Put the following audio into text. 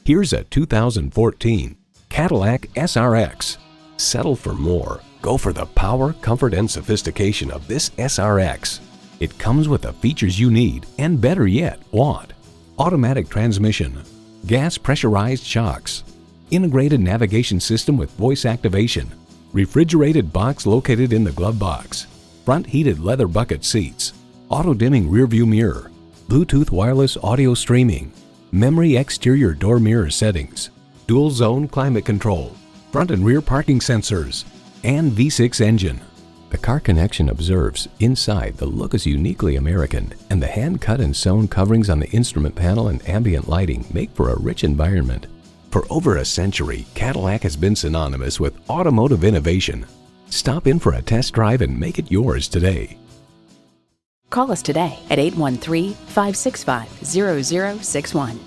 Here's a 2014 Cadillac SRX. Settle for more. Go for the power, comfort, and sophistication of this SRX. It comes with the features you need and, better yet, want. Automatic transmission, gas pressurized shocks, integrated navigation system with voice activation, refrigerated box located in the glove box, front heated leather bucket seats, auto-dimming rearview mirror, Bluetooth wireless audio streaming, memory exterior door mirror settings, dual zone climate control, front and rear parking sensors, and V6 engine. The Car Connection observes, inside the look is uniquely American, and the hand-cut and sewn coverings on the instrument panel and ambient lighting make for a rich environment. For over a century, Cadillac has been synonymous with automotive innovation. Stop in for a test drive and make it yours today. Call us today at 813-565-0061.